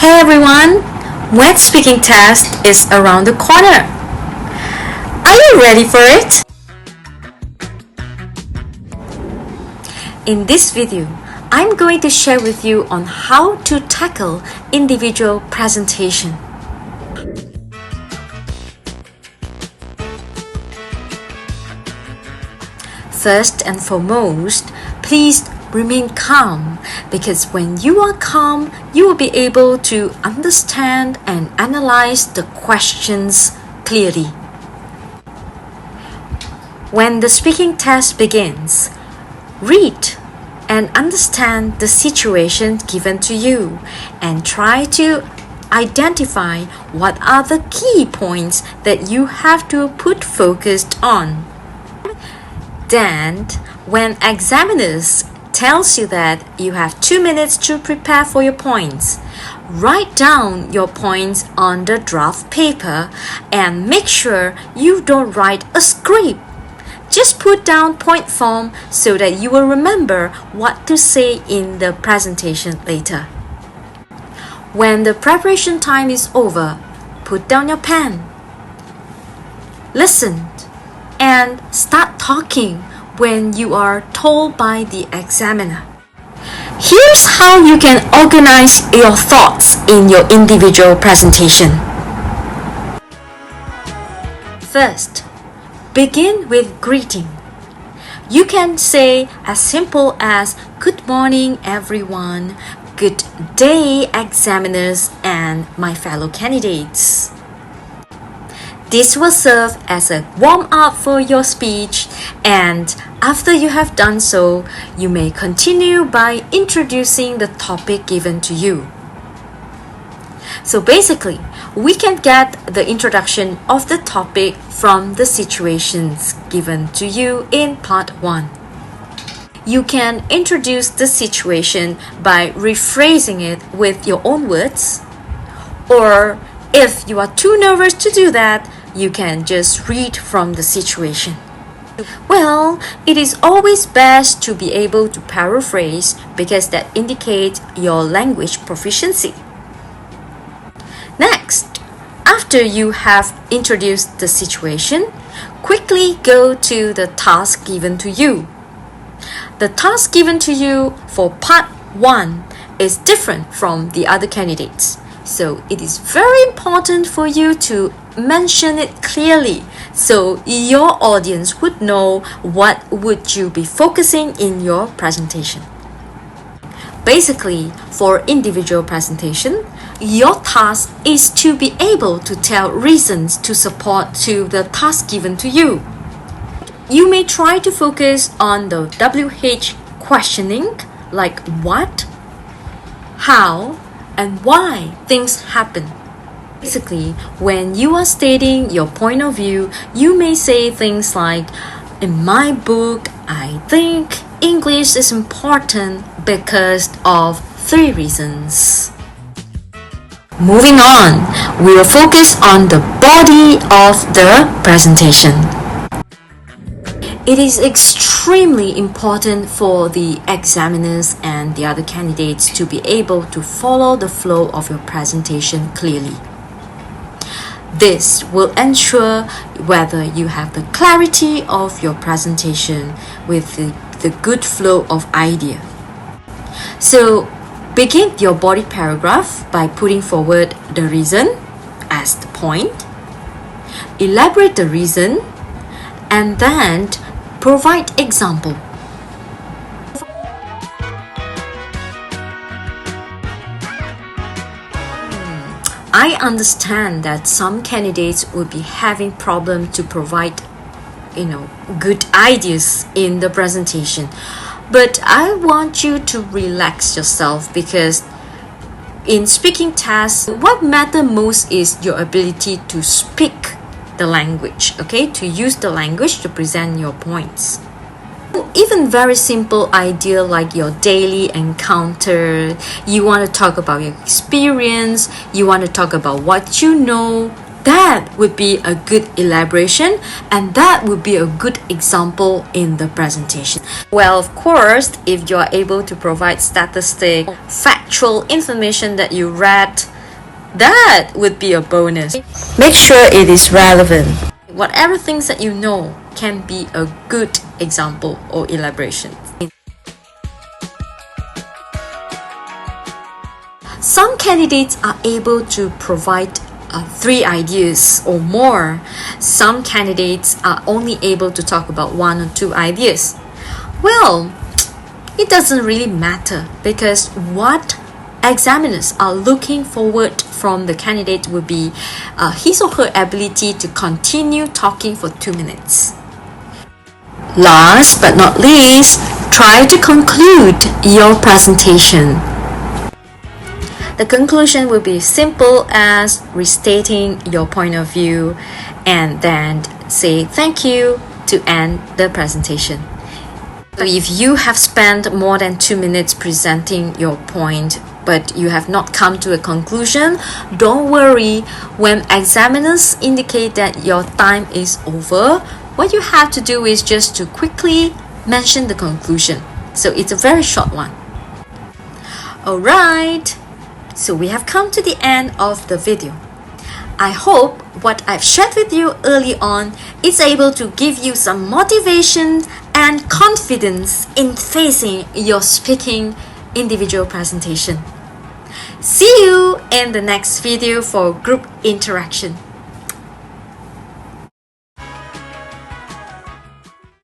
Hey everyone! MUET Speaking test is around the corner. Are you ready for it? In this video, I'm going to share with you on how to tackle individual presentation. First and foremost, please remain calm, because when you are calm, you will be able to understand and analyze the questions clearly. When the speaking test begins, read and understand the situation given to you and try to identify what are the key points that you have to put focused on. Then, when examiners tells you that you have 2 minutes to prepare for your points, write down your points on the draft paper and make sure you don't write a script. Just put down point form so that you will remember what to say in the presentation later. When the preparation time is over, put down your pen, listen, and start talking when you are told by the examiner. Here's how you can organize your thoughts in your individual presentation. First, begin with greeting. You can say as simple as "Good morning everyone," "Good day examiners and my fellow candidates." This will serve as a warm-up for your speech, and after you have done so, you may continue by introducing the topic given to you. So basically, we can get the introduction of the topic from the situations given to you in part 1. You can introduce the situation by rephrasing it with your own words, or if you are too nervous to do that, you can just read from the situation. Well, it is always best to be able to paraphrase because that indicates your language proficiency. Next, after you have introduced the situation, quickly go to the task given to you. The task given to you for part 1 is different from the other candidates. So it is very important for you to mention it clearly so your audience would know what would you be focusing in your presentation. Basically, for individual presentation, your task is to be able to tell reasons to support to the task given to you. You may try to focus on the WH questioning, like what, how, and why things happen. Basically, when you are stating your point of view, you may say things like, "In my book, I think English is important because of 3 reasons." Moving on, we will focus on the body of the presentation. It is extremely important for the examiners and the other candidates to be able to follow the flow of your presentation clearly. This will ensure whether you have the clarity of your presentation with the good flow of idea. So, begin your body paragraph by putting forward the reason as the point, elaborate the reason, and then provide example. I understand that some candidates will be having problem to provide, good ideas in the presentation. But I want you to relax yourself, because in speaking tests, what matters most is your ability to speak the language, to use the language to present your points. Even very simple idea like your daily encounter, you want to talk about your experience, you want to talk about what you know, that would be a good elaboration, and that would be a good example in the presentation. Well, of course, if you are able to provide statistic, factual information that you read That would be a bonus. Make sure it is relevant. Whatever things that you know can be a good example or elaboration. Some candidates are able to provide 3 ideas or more. Some candidates are only able to talk about 1 or 2 ideas. Well, it doesn't really matter, because what examiners are looking forward from the candidate will be his or her ability to continue talking for 2 minutes. Last but not least, try to conclude your presentation. The conclusion will be simple as restating your point of view and then say thank you to end the presentation. So if you have spent more than 2 minutes presenting your point but you have not come to a conclusion, don't worry. When examiners indicate that your time is over, what you have to do is just to quickly mention the conclusion. So it's a very short one. Alright. So we have come to the end of the video. I hope what I've shared with you early on is able to give you some motivation and confidence in facing your speaking individual presentation. See you in the next video for group interaction.